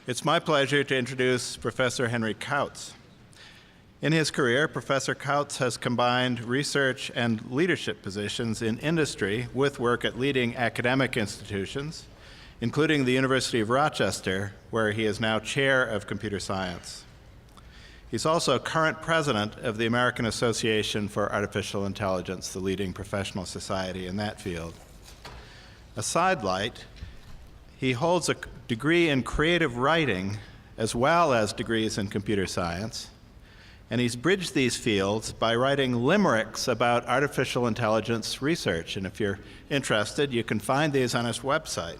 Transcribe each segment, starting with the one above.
It's my pleasure to introduce Professor Henry Kautz. In his career, Professor Kautz has combined research and leadership positions in industry with work at leading academic institutions, including the University of Rochester, where he is now chair of computer science. He's also current president of the American Association for Artificial Intelligence, the leading professional society in that field. A sidelight, he holds a degree in creative writing as well as degrees in computer science, and he's bridged these fields by writing limericks about artificial intelligence research. And if you're interested, you can find these on his website.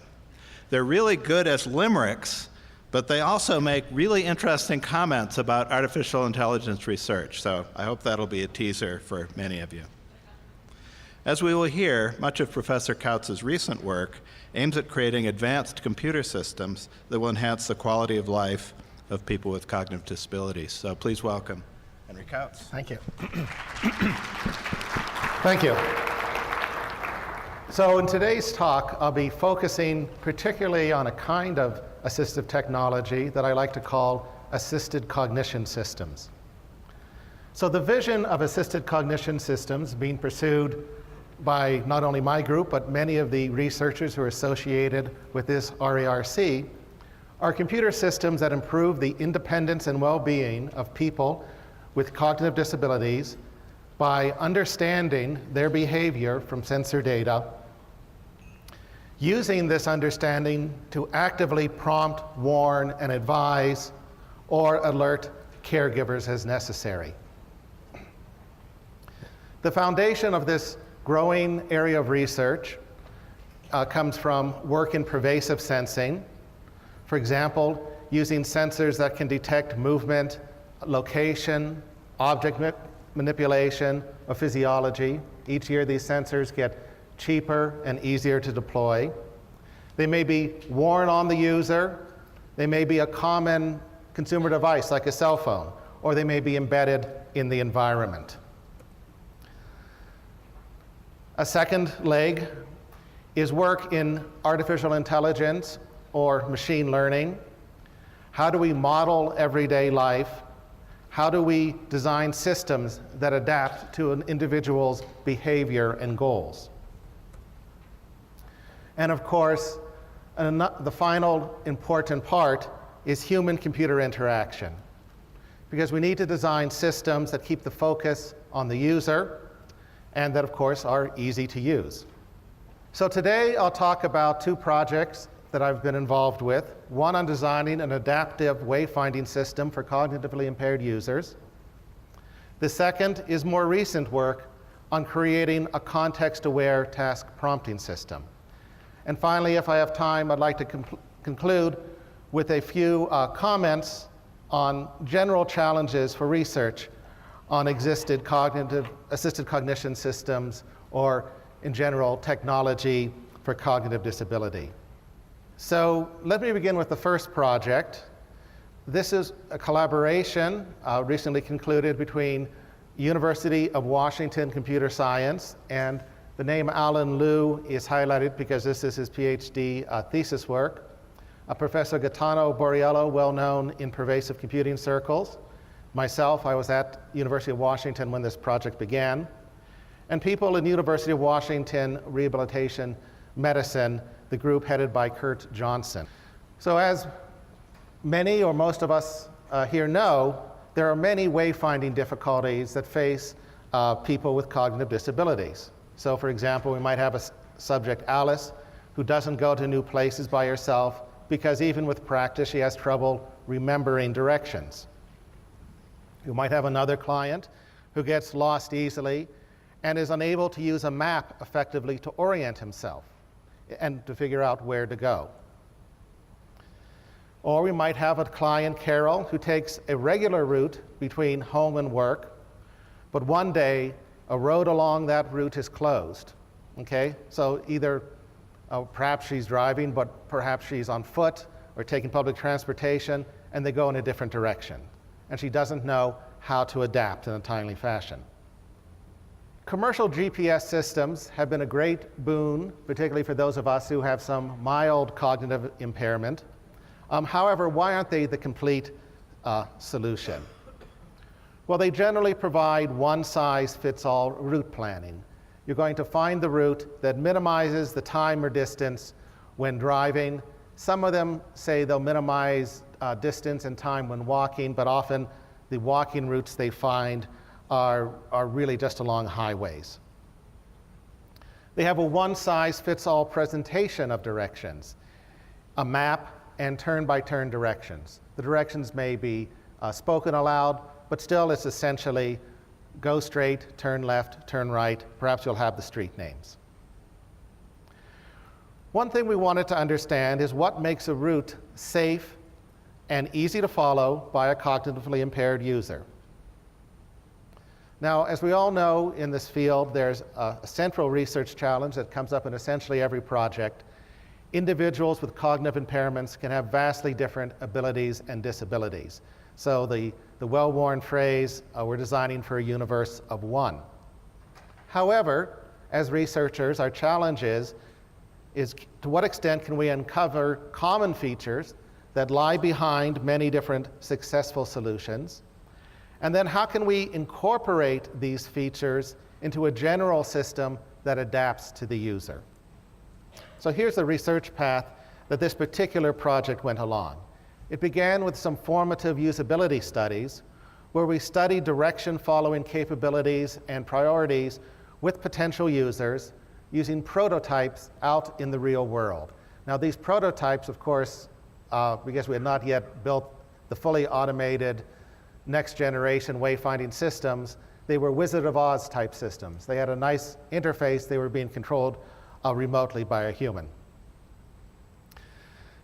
They're really good as limericks, but they also make really interesting comments about artificial intelligence research. So I hope that'll be a teaser for many of you. As we will hear, much of Professor Kautz's recent work aims at creating advanced computer systems that will enhance the quality of life of people with cognitive disabilities. So please welcome Henry Kautz. Thank you. Thank you. So in today's talk, I'll be focusing particularly on a kind of assistive technology that I like to call assisted cognition systems. So the vision of assisted cognition systems being pursued by not only my group, but many of the researchers who are associated with this RARC, are computer systems that improve the independence and well-being of people with cognitive disabilities by understanding their behavior from sensor data, using this understanding to actively prompt, warn, and advise, or alert caregivers as necessary. The foundation of this growing area of research comes from work in pervasive sensing. For example, using sensors that can detect movement, location, object manipulation, or physiology. Each year these sensors get cheaper and easier to deploy. They may be worn on the user. They may be a common consumer device like a cell phone, or they may be embedded in the environment. A second leg is work in artificial intelligence or machine learning. How do we model everyday life? How do we design systems that adapt to an individual's behavior and goals? And of course, the final important part is human-computer interaction, because we need to design systems that keep the focus on the user and that, of course, are easy to use. So today I'll talk about two projects that I've been involved with, one on designing an adaptive wayfinding system for cognitively impaired users. The second is more recent work on creating a context-aware task prompting system. And finally, if I have time, I'd like to conclude with a few comments on general challenges for research on assisted cognition systems, or in general, technology for cognitive disability. So let me begin with the first project. This is a collaboration recently concluded between University of Washington Computer Science, and the name Alan Liu is highlighted because this is his PhD thesis work. Professor Gaetano Borriello, well known in pervasive computing circles. Myself, I was at University of Washington when this project began. And people in University of Washington Rehabilitation Medicine, the group headed by Kurt Johnson. So as many or most of us here know, there are many wayfinding difficulties that face people with cognitive disabilities. So for example, we might have a subject, Alice, who doesn't go to new places by herself because even with practice, she has trouble remembering directions. You might have another client who gets lost easily and is unable to use a map effectively to orient himself and to figure out where to go. Or we might have a client, Carol, who takes a regular route between home and work, but one day a road along that route is closed. Okay? So either perhaps she's driving, but perhaps she's on foot or taking public transportation, and they go in a different direction. And she doesn't know how to adapt in a timely fashion. Commercial GPS systems have been a great boon, particularly for those of us who have some mild cognitive impairment. However, why aren't they the complete solution? Well, they generally provide one-size-fits-all route planning. You're going to find the route that minimizes the time or distance when driving. Some of them say they'll minimize distance and time when walking, but often the walking routes they find are really just along highways. They have a one-size-fits-all presentation of directions, a map, and turn-by-turn directions. The directions may be spoken aloud, but still it's essentially go straight, turn left, turn right. Perhaps you'll have the street names. One thing we wanted to understand is what makes a route safe and easy to follow by a cognitively impaired user. Now, as we all know in this field, there's a central research challenge that comes up in essentially every project. Individuals with cognitive impairments can have vastly different abilities and disabilities. So the well-worn phrase, we're designing for a universe of one. However, as researchers, our challenge is to what extent can we uncover common features that lie behind many different successful solutions? And then how can we incorporate these features into a general system that adapts to the user? So here's the research path that this particular project went along. It began with some formative usability studies where we studied direction following capabilities and priorities with potential users using prototypes out in the real world. Now these prototypes, of course, because we had not yet built the fully automated next generation wayfinding systems, they were Wizard of Oz type systems. They had a nice interface. They were being controlled remotely by a human.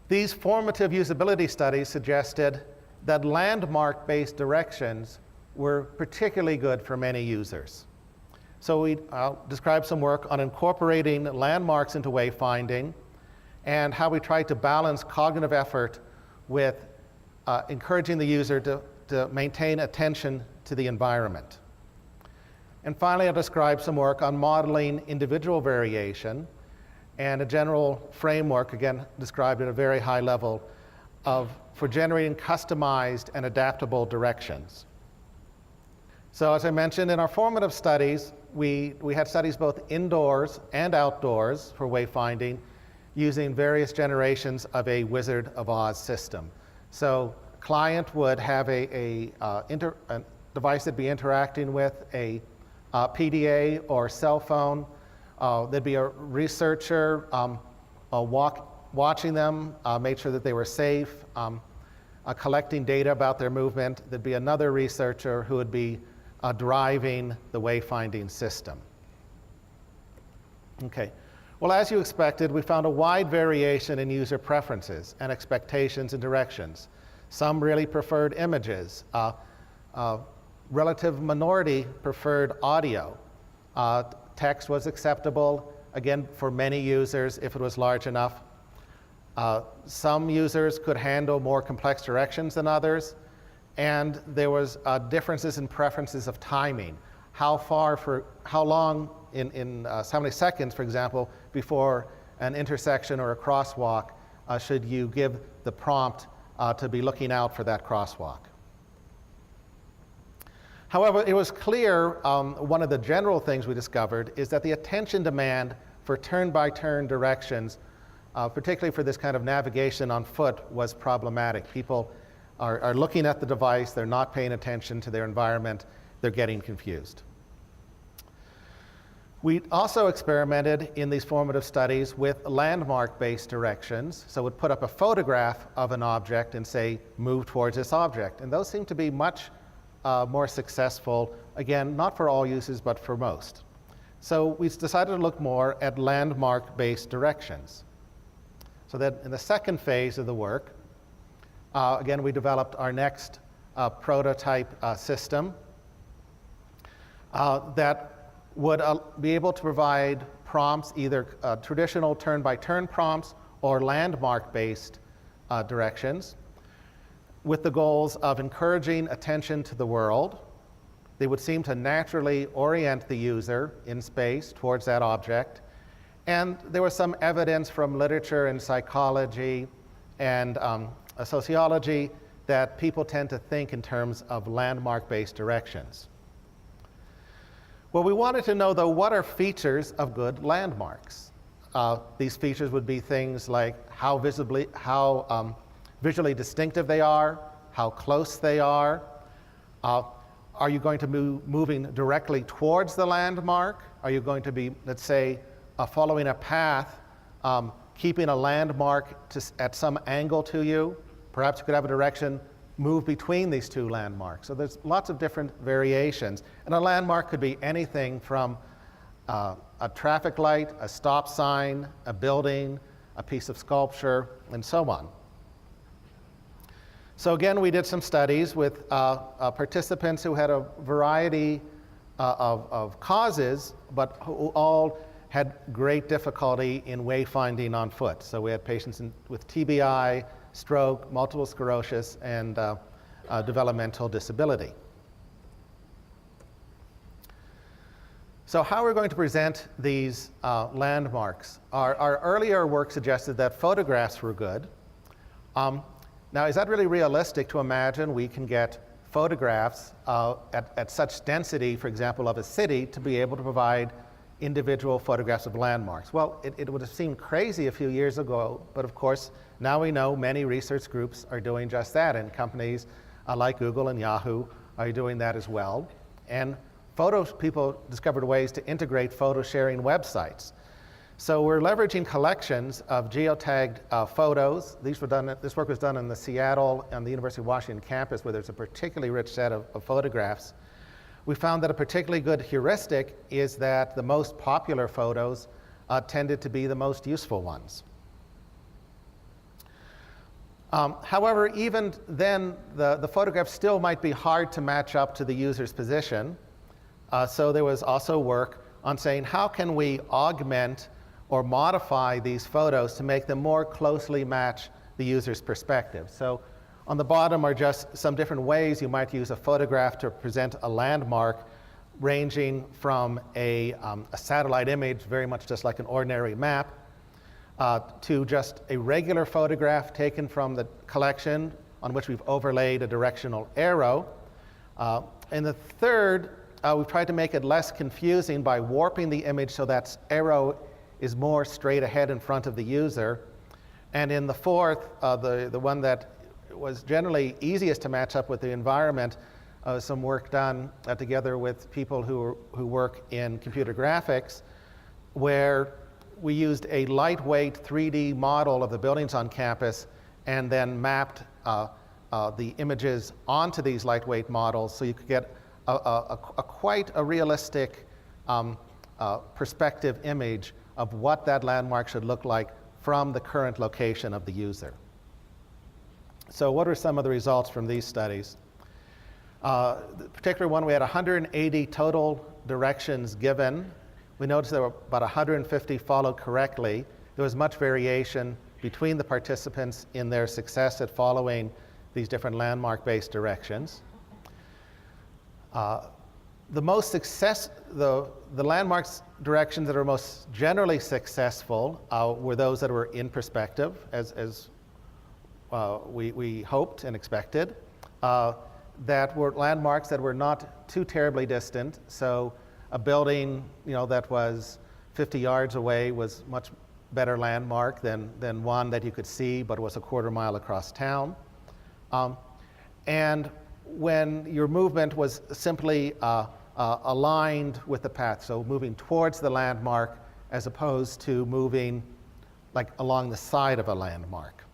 These formative usability studies suggested that landmark-based directions were particularly good for many users. So I'll describe some work on incorporating landmarks into wayfinding and how we tried to balance cognitive effort with encouraging the user to maintain attention to the environment. And finally, I'll describe some work on modeling individual variation and a general framework, again, described at a very high level, for generating customized and adaptable directions. So as I mentioned, in our formative studies, we had studies both indoors and outdoors for wayfinding using various generations of a Wizard of Oz system. So client would have a device that'd be interacting with a PDA or cell phone. There'd be a researcher watching them, made sure that they were safe, collecting data about their movement. There'd be another researcher who would be driving the wayfinding system. Okay. Well, as you expected, we found a wide variation in user preferences and expectations and directions. Some really preferred images. Relative minority preferred audio. Text was acceptable, again, for many users if it was large enough. Some users could handle more complex directions than others, and there was differences in preferences of timing. How long how many seconds, for example, before an intersection or a crosswalk should you give the prompt to be looking out for that crosswalk. However, it was clear, one of the general things we discovered is that the attention demand for turn-by-turn directions, particularly for this kind of navigation on foot, was problematic. People are looking at the device, they're not paying attention to their environment, they're getting confused. We also experimented in these formative studies with landmark-based directions. So we'd put up a photograph of an object and say, move towards this object. And those seem to be much more successful, again, not for all uses, but for most. So we decided to look more at landmark-based directions. So that in the second phase of the work, again, we developed our next prototype system that would be able to provide prompts, either traditional turn-by-turn prompts or landmark-based directions, with the goals of encouraging attention to the world. They would seem to naturally orient the user in space towards that object. And there was some evidence from literature and psychology and a sociology that people tend to think in terms of landmark-based directions. Well, we wanted to know, though, what are features of good landmarks? These features would be things like how visually distinctive they are, how close they are. Are you going to be moving directly towards the landmark? Are you going to be, let's say, following a path, keeping a landmark at some angle to you? Perhaps you could have a direction move between these two landmarks. So there's lots of different variations. And a landmark could be anything from a traffic light, a stop sign, a building, a piece of sculpture, and so on. So again, we did some studies with participants who had a variety of causes, but who all had great difficulty in wayfinding on foot. So we had patients with TBI, stroke, multiple sclerosis, and developmental disability. So how are we going to present these landmarks? Our earlier work suggested that photographs were good. Now, is that really realistic to imagine we can get photographs at such density, for example, of a city, to be able to provide individual photographs of landmarks? Well, it would have seemed crazy a few years ago, but of course, now we know many research groups are doing just that, and companies like Google and Yahoo are doing that as well. And people discovered ways to integrate photo sharing websites. So we're leveraging collections of geotagged photos. This work was done in the Seattle and the University of Washington campus, where there's a particularly rich set of photographs. We found that a particularly good heuristic is that the most popular photos tended to be the most useful ones. However, even then, the photographs still might be hard to match up to the user's position. So there was also work on saying, how can we augment or modify these photos to make them more closely match the user's perspective? So on the bottom are just some different ways you might use a photograph to present a landmark, ranging from a satellite image, very much just like an ordinary map, to just a regular photograph taken from the collection on which we've overlaid a directional arrow. And the third, we've tried to make it less confusing by warping the image so that arrow is more straight ahead in front of the user. And in the fourth, the one that was generally easiest to match up with the environment, some work done together with people who work in computer graphics, where we used a lightweight 3D model of the buildings on campus and then mapped the images onto these lightweight models, so you could get quite a realistic perspective image of what that landmark should look like from the current location of the user. So what are some of the results from these studies? The particular one, we had 180 total directions given. We noticed there were about 150 followed correctly. There was much variation between the participants in their success at following these different landmark-based directions. The landmarks directions that are most generally successful were those that were in perspective, as we hoped and expected, that were landmarks that were not too terribly distant. So a building, that was 50 yards away was much better landmark than one that you could see but was a quarter mile across town. And when your movement was simply aligned with the path, so moving towards the landmark as opposed to moving like along the side of a landmark.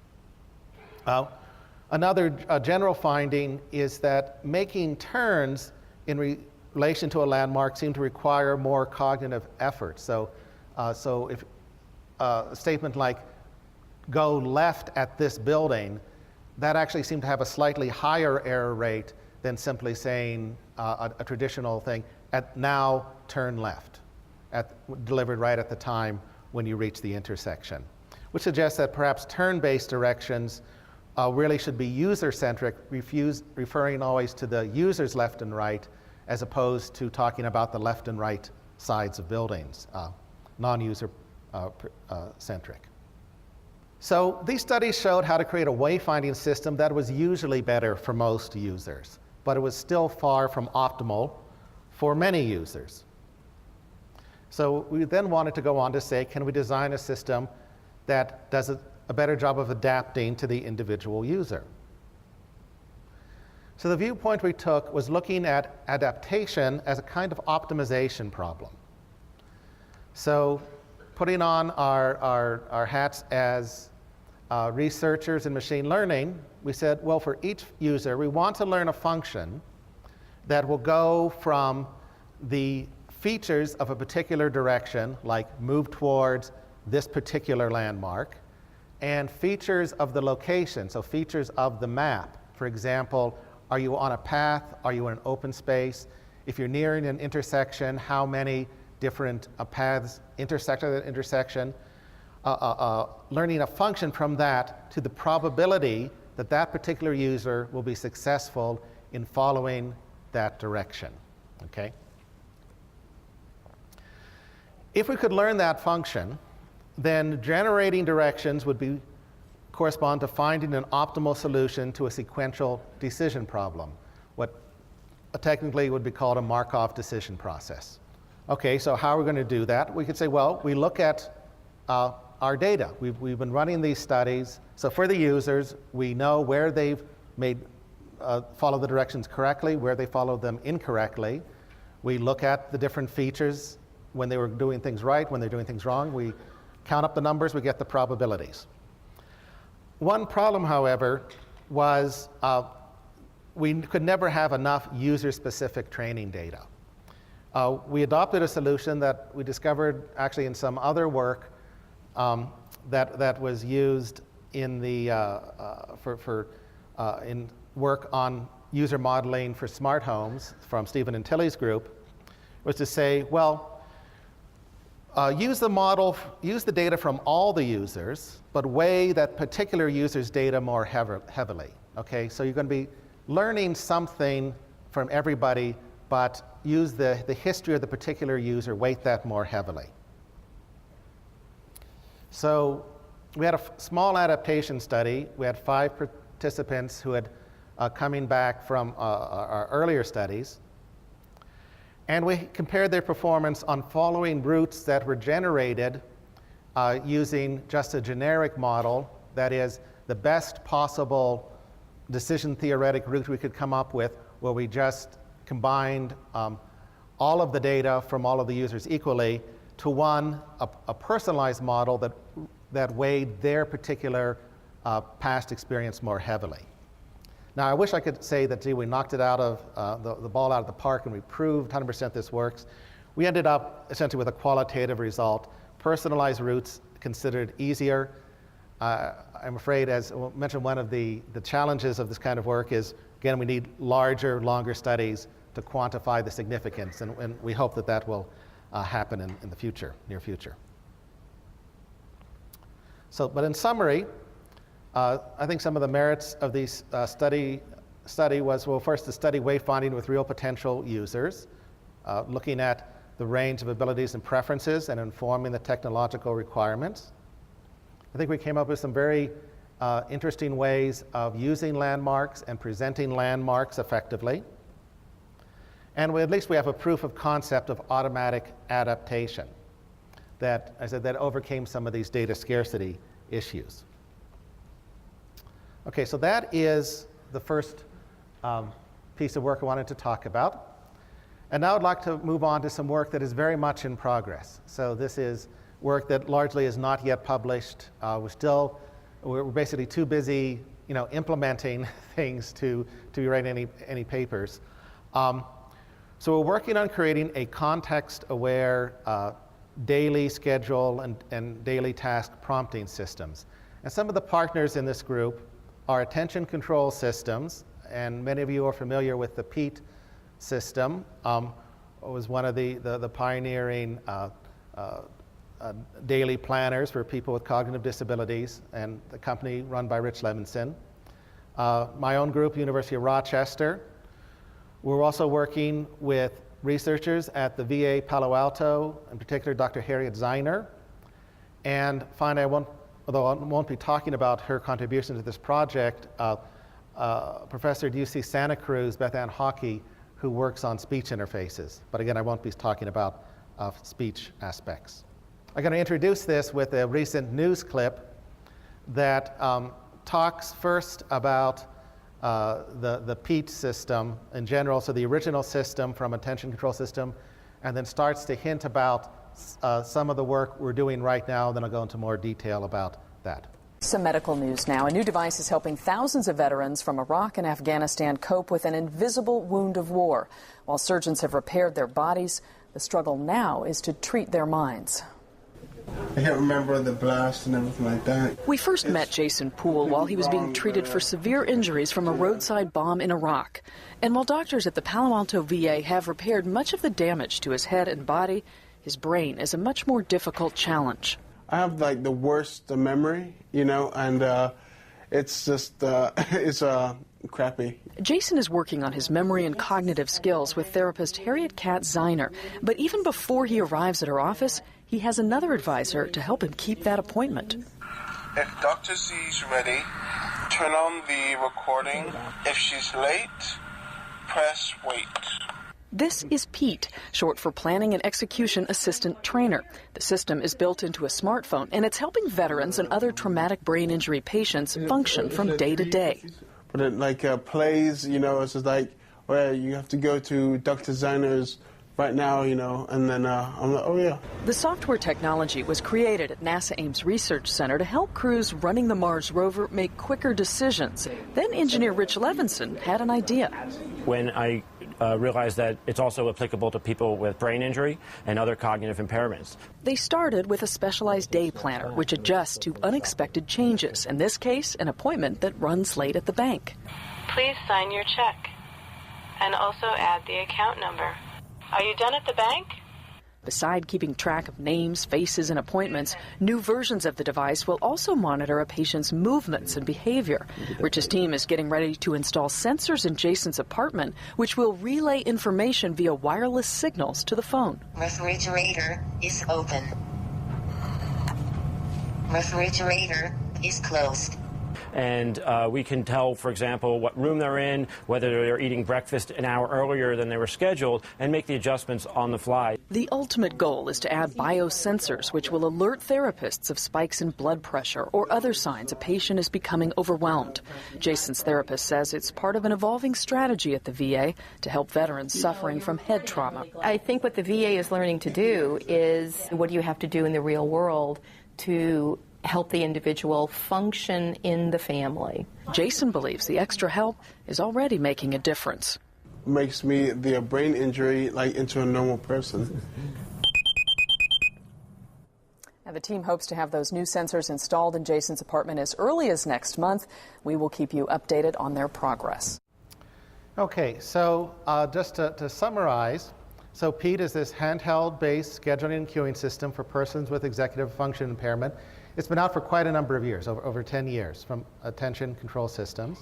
Another general finding is that making turns in relation to a landmark seem to require more cognitive effort. So if a statement like "go left at this building," that actually seemed to have a slightly higher error rate than simply saying a traditional thing, "now turn left," delivered right at the time when you reach the intersection, which suggests that perhaps turn-based directions really should be user-centric, referring always to the user's left and right, as opposed to talking about the left and right sides of buildings, non-user centric. So these studies showed how to create a wayfinding system that was usually better for most users, but it was still far from optimal for many users. So we then wanted to go on to say, can we design a system that does a better job of adapting to the individual user? So the viewpoint we took was looking at adaptation as a kind of optimization problem. So putting on our hats as researchers in machine learning, we said, well, for each user, we want to learn a function that will go from the features of a particular direction, like move towards this particular landmark, and features of the location, so features of the map. For example, are you on a path? Are you in an open space? If you're nearing an intersection, how many different paths intersect at that intersection? Learning a function from that to the probability that that particular user will be successful in following that direction, okay? If we could learn that function, then generating directions would correspond to finding an optimal solution to a sequential decision problem, what technically would be called a Markov decision process. Okay, so how are we going to do that? We could say, well, we look at our data. We've been running these studies. So for the users, we know where they've followed the directions correctly, where they followed them incorrectly. We look at the different features when they were doing things right, when they're doing things wrong. We count up the numbers, we get the probabilities. One problem, however, was we could never have enough user-specific training data. We adopted a solution that we discovered actually in some other work that was used in in work on user modeling for smart homes from Stephen and Tilley's group, was to say, well, use the data from all the users, but weigh that particular user's data more heavily. Okay, so you're going to be learning something from everybody, but use the history of the particular user, weight that more heavily. So we had a small adaptation study. We had 5 participants who had coming back from our earlier studies. And we compared their performance on following routes that were generated using just a generic model, that is, the best possible decision theoretic route we could come up with, where we just combined all of the data from all of the users equally to a personalized model that weighed their particular past experience more heavily. Now, I wish I could say that, gee, we knocked it out of the ball out of the park and we proved 100% this works. We ended up essentially with a qualitative result. Personalized routes considered easier. I'm afraid, as I mentioned, one of the challenges of this kind of work is, again, we need larger, longer studies to quantify the significance, and we hope that that will happen in the future, near future. So, but in summary, I think some of the merits of these study was, well, first, to study wayfinding with real potential users, looking at the range of abilities and preferences and informing the technological requirements. I think we came up with some very interesting ways of using landmarks and presenting landmarks effectively. And at least we have a proof of concept of automatic adaptation that, I said, that overcame some of these data scarcity issues. Okay, so that is the first piece of work I wanted to talk about. And now I'd like to move on to some work that is very much in progress. So this is work that largely is not yet published. We're basically too busy, implementing things to write any papers. So we're working on creating a context-aware daily schedule and daily task prompting systems. And some of the partners in this group are attention control systems, and many of you are familiar with the PEAT system. It was one of the pioneering daily planners for people with cognitive disabilities, and the company run by Rich Levinson. My own group, University of Rochester. We're also working with researchers at the VA Palo Alto, in particular Dr. Harriet Zeiner. And finally, I won't although I won't be talking about her contribution to this project, Professor at UC Santa Cruz, Beth Ann Hockey, who works on speech interfaces. But again, I won't be talking about speech aspects. I'm going to introduce this with a recent news clip that talks first about the PEAT system in general, so the original system from attention control system, and then starts to hint about some of the work we're doing right now. Then I'll go into more detail about that. Some medical news now. A new device is helping thousands of veterans from Iraq and Afghanistan cope with an invisible wound of war. While surgeons have repaired their bodies, the struggle now is to treat their minds. I can't remember the blast and everything like that. We first met Jason Poole while he was being treated for severe injuries from a roadside bomb in Iraq. And while doctors at the Palo Alto VA have repaired much of the damage to his head and body, his brain is a much more difficult challenge. I have like the worst memory, and it's just, it's crappy. Jason is working on his memory and cognitive skills with therapist Harriet Kautz. But even before he arrives at her office, he has another advisor to help him keep that appointment. If Dr. Z is ready, turn on the recording. If she's late, press wait. This is PEAT, short for Planning and Execution Assistant Trainer. The system is built into a smartphone, and it's helping veterans and other traumatic brain injury patients function from day to day. But it plays, it's just like, well, you have to go to Dr. Zainer's right now, and then I'm like, oh yeah. The software technology was created at NASA Ames Research Center to help crews running the Mars rover make quicker decisions. Then engineer Rich Levinson had an idea. When I realized that it's also applicable to people with brain injury and other cognitive impairments. They started with a specialized day planner, which adjusts to unexpected changes. In this case, an appointment that runs late at the bank. Please sign your check and also add the account number. Are you done at the bank? Beside keeping track of names, faces, and appointments, new versions of the device will also monitor a patient's movements and behavior. Rich's team is getting ready to install sensors in Jason's apartment, which will relay information via wireless signals to the phone. Refrigerator is open. Refrigerator is closed. And we can tell, for example, what room they're in, whether they're eating breakfast an hour earlier than they were scheduled, and make the adjustments on the fly. The ultimate goal is to add biosensors, which will alert therapists of spikes in blood pressure or other signs a patient is becoming overwhelmed. Jason's therapist says it's part of an evolving strategy at the VA to help veterans suffering from head trauma. I think what the VA is learning to do is what do you have to do in the real world to help the individual function in the family. Jason believes the extra help is already making a difference. Makes me the brain injury into a normal person. Now, the team hopes to have those new sensors installed in Jason's apartment as early as next month. We will keep you updated on their progress. Okay, so just to summarize, so PEAT is this handheld-based scheduling and queuing system for persons with executive function impairment. It's been out for quite a number of years, over 10 years, from attention control systems,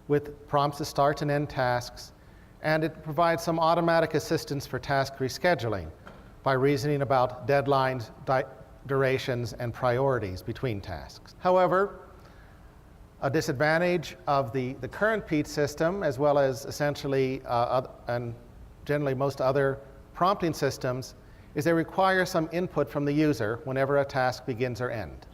with prompts to start and end tasks, and it provides some automatic assistance for task rescheduling by reasoning about deadlines, durations, and priorities between tasks. However, a disadvantage of the current PEAT system, as well as essentially and generally most other prompting systems, is they require some input from the user whenever a task begins or ends.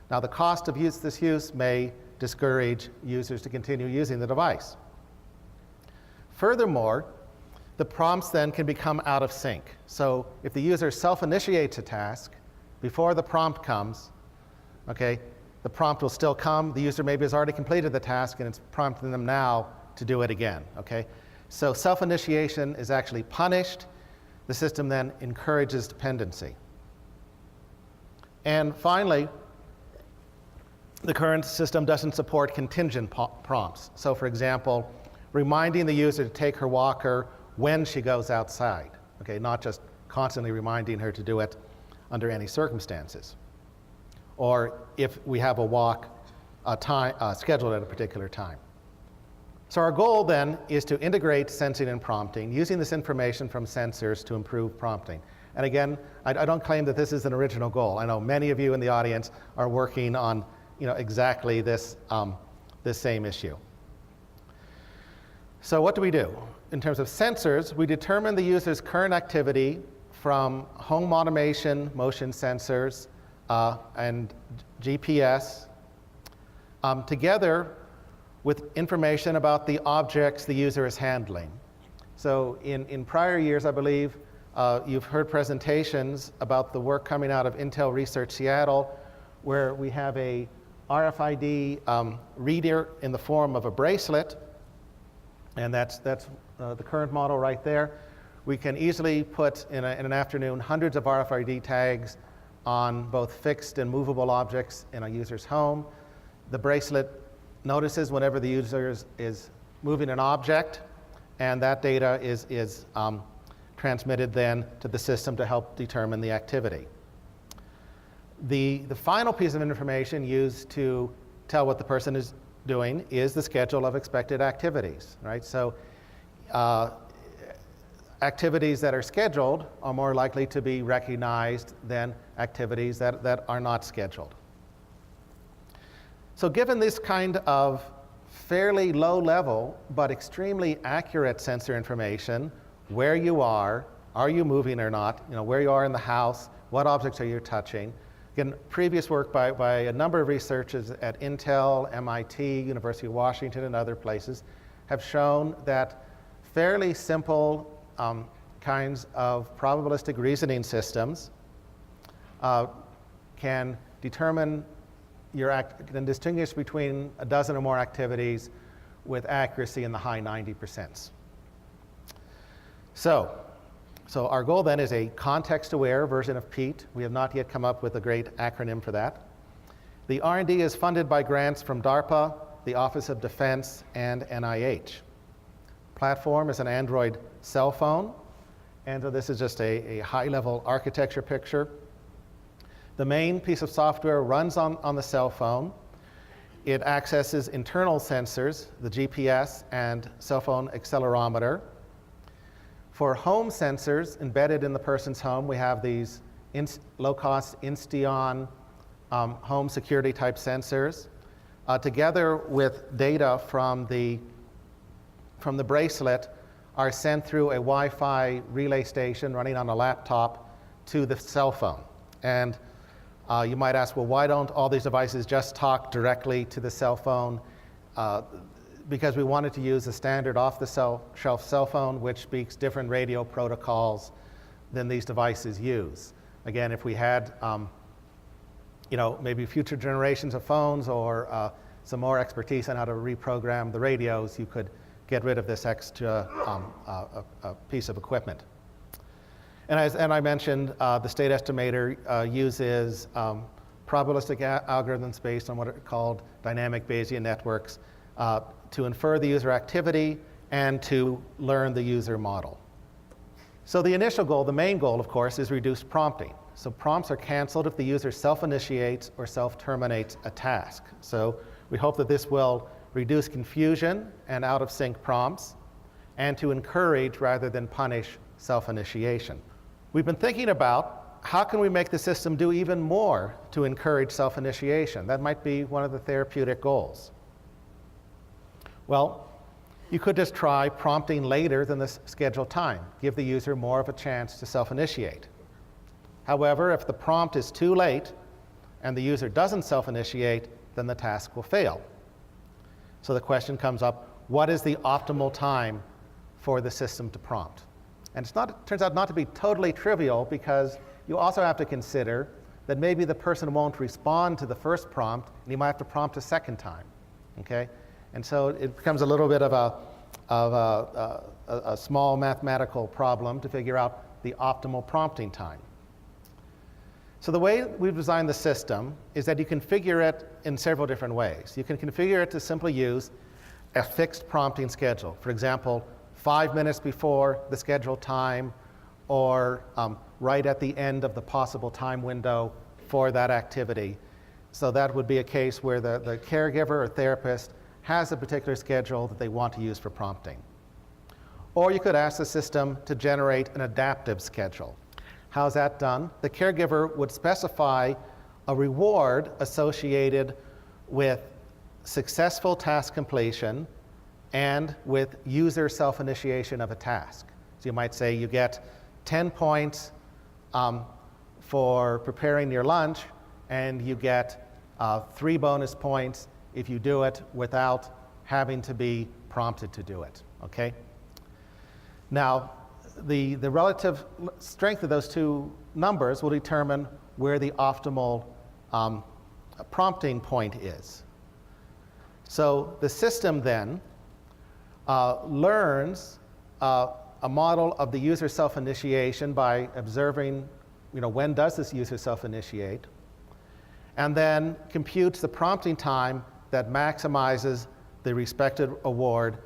Now, the cost of this use may discourage users to continue using the device. Furthermore, the prompts then can become out of sync. So if the user self-initiates a task before the prompt comes, okay, the prompt will still come. The user maybe has already completed the task and it's prompting them now to do it again, okay? So self-initiation is actually punished. The system then encourages dependency. And finally, the current system doesn't support contingent prompts. So for example, reminding the user to take her walker when she goes outside, okay, not just constantly reminding her to do it under any circumstances. Or if we have a walk scheduled at a particular time. So our goal then is to integrate sensing and prompting, using this information from sensors to improve prompting. And again, I don't claim that this is an original goal. I know many of you in the audience are working on exactly this, this same issue. So what do we do? In terms of sensors, we determine the user's current activity from home automation, motion sensors, and GPS, together with information about the objects the user is handling. So in prior years, I believe, you've heard presentations about the work coming out of Intel Research Seattle, where we have a RFID reader in the form of a bracelet, and that's the current model right there. We can easily put, in an afternoon, hundreds of RFID tags on both fixed and movable objects in a user's home. The bracelet notices whenever the user is moving an object, and that data is transmitted then to the system to help determine the activity. The final piece of information used to tell what the person is doing is the schedule of expected activities, right? So activities that are scheduled are more likely to be recognized than activities that are not scheduled. So given this kind of fairly low level but extremely accurate sensor information, where you are you moving or not, where you are in the house, what objects are you touching. Again, previous work by a number of researchers at Intel, MIT, University of Washington, and other places have shown that fairly simple kinds of probabilistic reasoning systems can determine can distinguish between a dozen or more activities with accuracy in the high 90%. So our goal then is a context-aware version of PEAT. We have not yet come up with a great acronym for that. The R&D is funded by grants from DARPA, the Office of Defense, and NIH. Platform is an Android cell phone, and so this is just a high-level architecture picture. The main piece of software runs on the cell phone. It accesses internal sensors, the GPS and cell phone accelerometer. For home sensors embedded in the person's home, we have these low-cost Insteon home security type sensors, together with data from the bracelet, are sent through a Wi-Fi relay station running on a laptop to the cell phone. And you might ask, well, why don't all these devices just talk directly to the cell phone? Because we wanted to use a standard off-the-shelf cell phone which speaks different radio protocols than these devices use. Again, if we had maybe future generations of phones or some more expertise on how to reprogram the radios, you could get rid of this extra piece of equipment. And I mentioned, the state estimator uses probabilistic algorithms based on what are called dynamic Bayesian networks to infer the user activity and to learn the user model. So the initial goal, the main goal, of course, is reduced prompting. So prompts are canceled if the user self-initiates or self-terminates a task. So we hope that this will reduce confusion and out-of-sync prompts, and to encourage rather than punish self-initiation. We've been thinking about how can we make the system do even more to encourage self-initiation. That might be one of the therapeutic goals. Well, you could just try prompting later than the scheduled time, give the user more of a chance to self-initiate. However, if the prompt is too late and the user doesn't self-initiate, then the task will fail. So the question comes up, what is the optimal time for the system to prompt? And it turns out not to be totally trivial, because you also have to consider that maybe the person won't respond to the first prompt, and you might have to prompt a second time, okay? And so it becomes a little bit of a small mathematical problem to figure out the optimal prompting time. So the way we've designed the system is that you configure it in several different ways. You can configure it to simply use a fixed prompting schedule. For example, 5 minutes before the scheduled time, or right at the end of the possible time window for that activity. So that would be a case where the caregiver or therapist has a particular schedule that they want to use for prompting. Or you could ask the system to generate an adaptive schedule. How's that done? The caregiver would specify a reward associated with successful task completion and with user self-initiation of a task. So you might say you get 10 points for preparing your lunch, and you get 3 bonus points if you do it without having to be prompted to do it, okay? Now, the relative strength of those two numbers will determine where the optimal prompting point is. So the system then learns a model of the user self-initiation by observing, when does this user self-initiate, and then computes the prompting time that maximizes the expected reward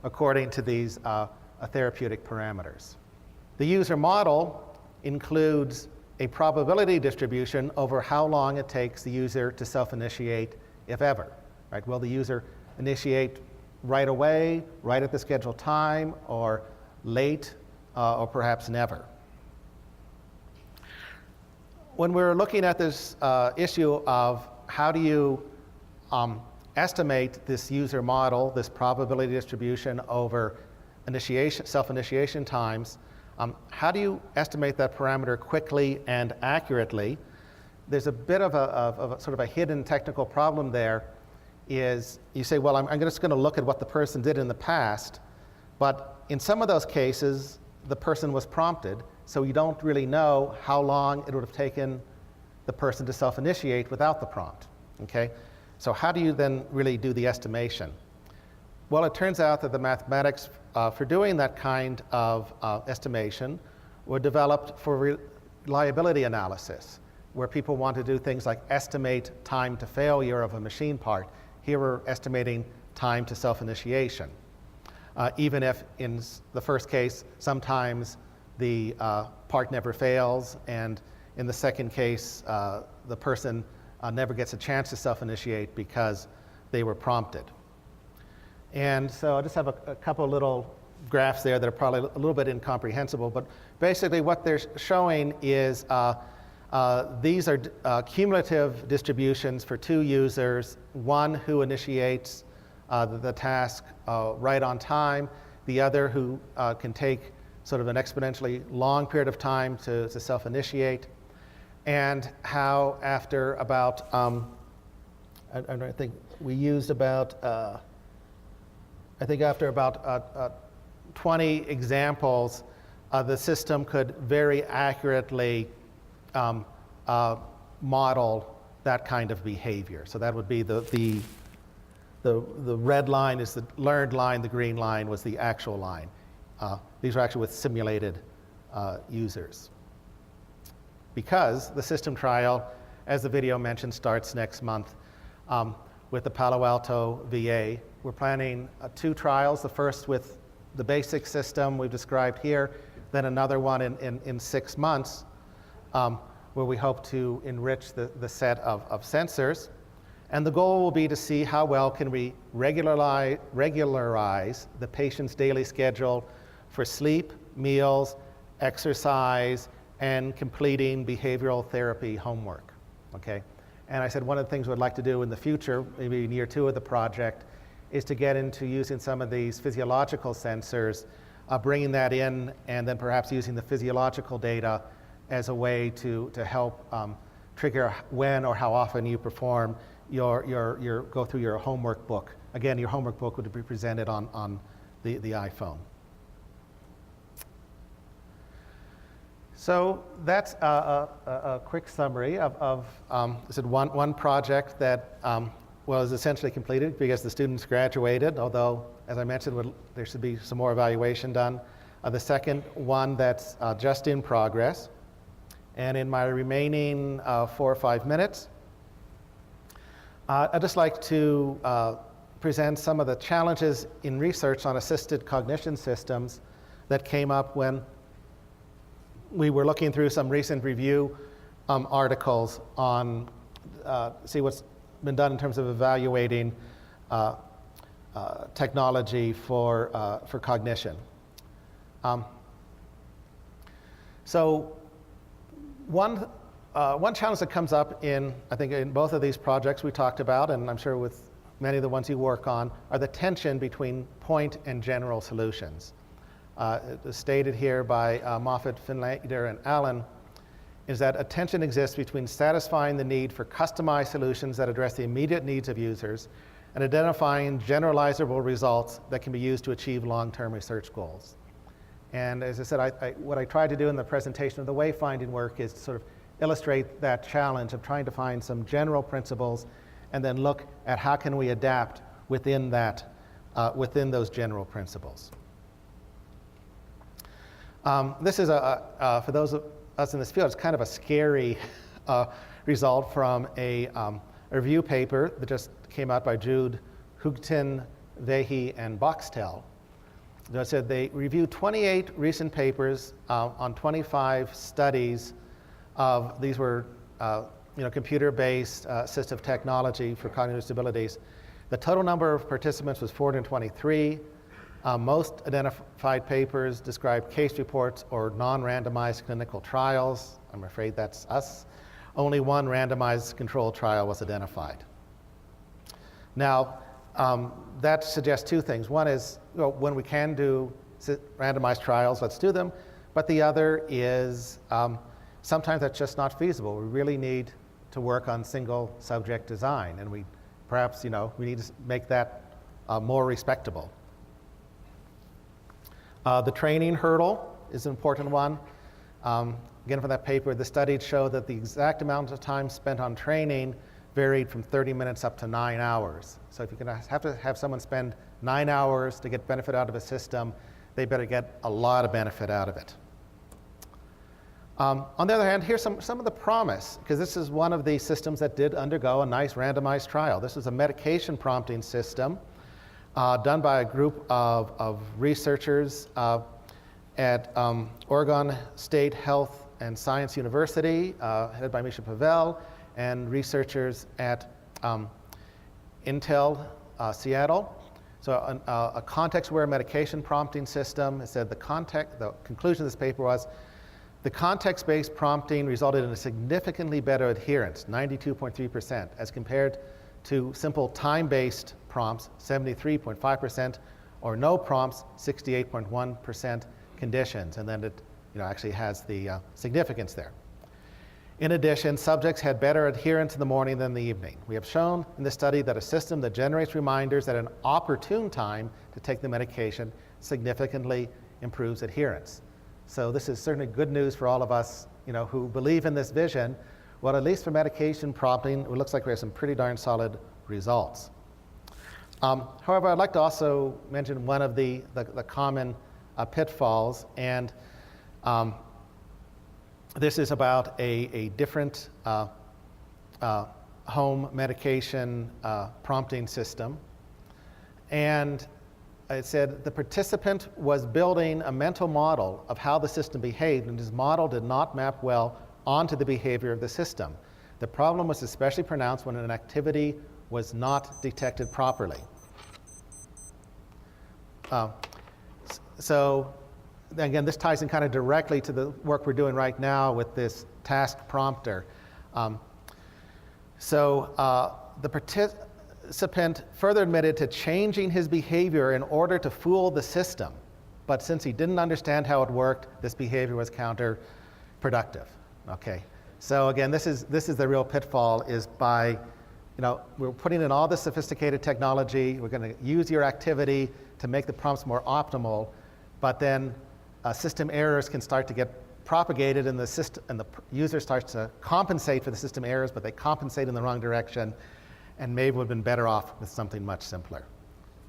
according to these therapeutic parameters. The user model includes a probability distribution over how long it takes the user to self-initiate, if ever. Right? Will the user initiate right away, right at the scheduled time, or late, or perhaps never? When we're looking at this issue of how do you estimate this user model, this probability distribution over self-initiation times, how do you estimate that parameter quickly and accurately? There's a bit of a sort of a hidden technical problem there. Is you say, well, I'm just going to look at what the person did in the past, but in some of those cases, the person was prompted, so you don't really know how long it would have taken the person to self-initiate without the prompt, okay? So how do you then really do the estimation? Well, it turns out that the mathematics for doing that kind of estimation were developed for reliability analysis, where people want to do things like estimate time to failure of a machine part. Here we're estimating time to self-initiation. Even if in the first case, sometimes the part never fails, and in the second case, the person never gets a chance to self-initiate because they were prompted. And so I just have a couple little graphs there that are probably a little bit incomprehensible, but basically what they're showing is these are cumulative distributions for 2 users, one who initiates the task right on time, the other who can take sort of an exponentially long period of time to self-initiate, and how after about, I think we used about, after about 20 examples, the system could very accurately model that kind of behavior. So that would be the red line is the learned line, the green line was the actual line. These are actually with simulated users. Because the system trial, as the video mentioned, starts next month with the Palo Alto VA. We're planning 2 trials, the first with the basic system we've described here, then another one in 6 months, where we hope to enrich the set of sensors. And the goal will be to see how well can we regularize the patient's daily schedule for sleep, meals, exercise, and completing behavioral therapy homework, okay? And I said one of the things we'd like to do in the future, maybe in year 2 of the project, is to get into using some of these physiological sensors, bringing that in, and then perhaps using the physiological data as a way to help trigger when or how often you perform go through your homework book. Again, your homework book would be presented on the iPhone. So that's a quick summary of one project that was essentially completed because the students graduated, although, as I mentioned, there should be some more evaluation done. The second one that's just in progress. And in my remaining 4 or 5 minutes, I'd just like to present some of the challenges in research on assisted cognition systems that came up when we were looking through some recent review articles on see what's been done in terms of evaluating technology for cognition. So one challenge that comes up I think in both of these projects we talked about, and I'm sure with many of the ones you work on, are the tension between point and general solutions. It was stated here by Moffat, Finlater, and Allen, is that a tension exists between satisfying the need for customized solutions that address the immediate needs of users and identifying generalizable results that can be used to achieve long-term research goals. And as I said, what I tried to do in the presentation of the wayfinding work is to sort of illustrate that challenge of trying to find some general principles and then look at how can we adapt within within those general principles. This is, for those of us in this field, it's kind of a scary result from a review paper that just came out by Jude, Hugton, Vehi, and Boxtel. They said they reviewed 28 recent papers on 25 studies of, these were computer-based assistive technology for cognitive disabilities. The total number of participants was 423. Most identified papers described case reports or non-randomized clinical trials. I'm afraid that's us. Only one randomized controlled trial was identified. Now, that suggests two things. One is, when we can do randomized trials, let's do them. But the other is, sometimes that's just not feasible. We really need to work on single subject design, and we need to make that more respectable. The training hurdle is an important one. Again, from that paper, the studies show that the exact amount of time spent on training varied from 30 minutes up to 9 hours. So if you're going to have someone spend 9 hours to get benefit out of a system, they better get a lot of benefit out of it. On the other hand, here's some of the promise, because this is one of the systems that did undergo a nice randomized trial. This is a medication prompting system done by a group of researchers at Oregon State Health and Science University, headed by Misha Pavel, and researchers at Intel Seattle. So a context-aware medication prompting system. It said the conclusion of this paper was, the context-based prompting resulted in a significantly better adherence, 92.3%, as compared to simple time-based prompts, 73.5%, or no prompts, 68.1% conditions. And then it actually has the significance there. In addition, subjects had better adherence in the morning than the evening. We have shown in this study that a system that generates reminders at an opportune time to take the medication significantly improves adherence. So this is certainly good news for all of us, who believe in this vision. Well, at least for medication prompting, it looks like we have some pretty darn solid results. However, I'd like to also mention one of the common pitfalls, and this is about a different home medication prompting system. And it said the participant was building a mental model of how the system behaved, and his model did not map well onto the behavior of the system. The problem was especially pronounced when an activity was not detected properly. So again, this ties in kind of directly to the work we're doing right now with this task prompter. The participant further admitted to changing his behavior in order to fool the system. But since he didn't understand how it worked, this behavior was counterproductive. Okay. So again, this is the real pitfall, is by, we're putting in all this sophisticated technology, we're going to use your activity to make the prompts more optimal, but then system errors can start to get propagated, and the user starts to compensate for the system errors, but they compensate in the wrong direction, and maybe would have been better off with something much simpler.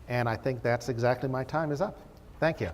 And I think that's exactly my time is up. Thank you.